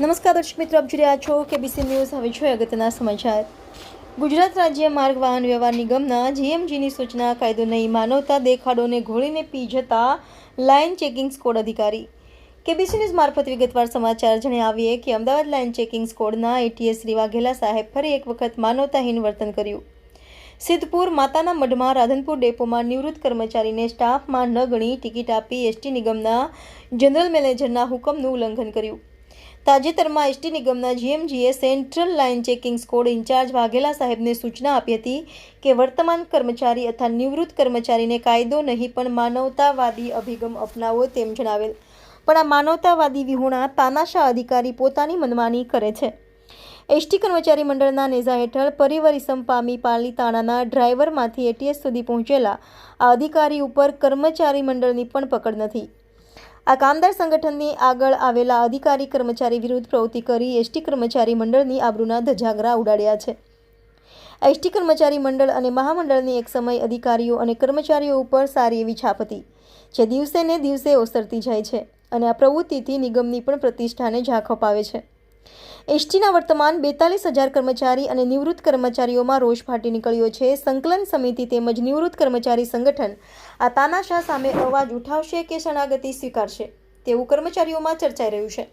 નમસ્કાર દર્શક મિત્રો, આપ જોઈ રહ્યા છો કેબીસી ન્યૂઝ. હવે જોઈએ અગત્યના સમાચાર. ગુજરાત રાજ્ય માર્ગ વાહન વ્યવહાર નિગમના જીએમજીની સૂચના કાયદો નહીં માનવતા દેખાડોને ઘોળીને પી જતા લાઇન ચેકિંગ સ્કોડ અધિકારી. કેબીસી ન્યૂઝ મારફત વિગતવાર સમાચાર જણાવીએ કે અમદાવાદ લાઇન ચેકિંગ સ્કોડના એટીએસ શ્રી વાઘેલા સાહેબ ફરી એક વખત માનવતાહીન વર્તન કર્યું. સિદ્ધપુર માતાના મઢમાં રાધનપુર ડેપોમાં નિવૃત્ત કર્મચારીને સ્ટાફમાં ન ગણી ટિકિટ આપી એસટી નિગમના જનરલ મેનેજરના હુકમનું ઉલ્લંઘન કર્યું. તાજેતરમાં એસટી નિગમના જીએમજીએ central line checking squad in-charge Vaghela સાહેબને સૂચના આપી હતી કે વર્તમાન કર્મચારી અથવા નિવૃત્ત કર્મચારીને કાયદો નહીં પણ માનવતાવાદી અભિગમ અપનાવો તેમ જણાવેલ. પણ આ માનવતાવાદી વિહોણા તાનાશાહ અધિકારી પોતાની મનમાની કરે છે. એસટી કર્મચારી મંડળના નેજા હેઠળ પરિવરિસમ પામી પાલીતાણાના ડ્રાઈવરમાંથી એટીએસ સુધી પહોંચેલા આ અધિકારી ઉપર કર્મચારી મંડળની પણ પકડ નથી. આ કામદાર સંગઠનની આગળ આવેલા અધિકારી કર્મચારી વિરુદ્ધ પ્રવૃત્તિ કરી એસટી કર્મચારી મંડળની આબરૂના ધજાગરા ઉડાડ્યા છે. એસટી કર્મચારી મંડળ અને મહામંડળની એક સમય અધિકારીઓ અને કર્મચારીઓ ઉપર સારી એવી છાપ હતી, જે દિવસે ને દિવસે ઓસરતી જાય છે અને આ પ્રવૃત્તિથી નિગમની પણ પ્રતિષ્ઠાને ઝાંખ અપાવે છે. એસટીના વર્તમાન 42,000 કર્મચારી અને નિવૃત્ત કર્મચારીઓમાં રોષ ફાટી નીકળ્યો છે. સંકલન સમિતિ તેમજ નિવૃત્ત કર્મચારી સંગઠન આ તાનાશાહ સામે અવાજ ઉઠાવશે કે શરણાગતિ સ્વીકારશે તેવું કર્મચારીઓમાં ચર્ચાઈ રહ્યું છે.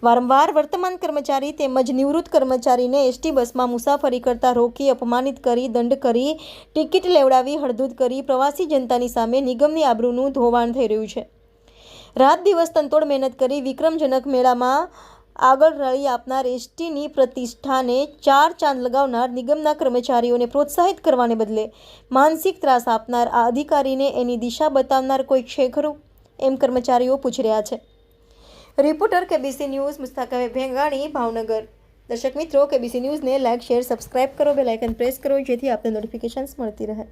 વારંવાર વર્તમાન કર્મચારી તેમજ નિવૃત્ત કર્મચારીને એસટી બસમાં મુસાફરી કરતા રોકી અપમાનિત કરી દંડ કરી ટિકિટ લેવડાવી હળધૂત કરી પ્રવાસી જનતાની સામે નિગમની આબરૂનું ધોવાણ થઈ રહ્યું છે. રાત દિવસ તનતોડ મહેનત કરી વિક્રમજનક મેળામાં આગળ રળી આપનાર એસટીની પ્રતિષ્ઠાને 4 ચાંદ લગાવનાર નિગમના કર્મચારીઓને પ્રોત્સાહિત કરવાને બદલે માનસિક ત્રાસ આપનાર આ અધિકારીને એની દિશા બતાવનાર કોઈ છે ખરું, એમ કર્મચારીઓ પૂછી રહ્યા છે. Reporter KBC news Mustak Bhengani, Bhavnagar. દર્શક મિત્રો, કેબીસી ન્યૂઝને લાઇક, શેર, સબસ્ક્રાઇબ કરો, બેલ આઇકન પ્રેસ કરો જેથી આપને નોટિફિકેશન્સ મળતી રહે.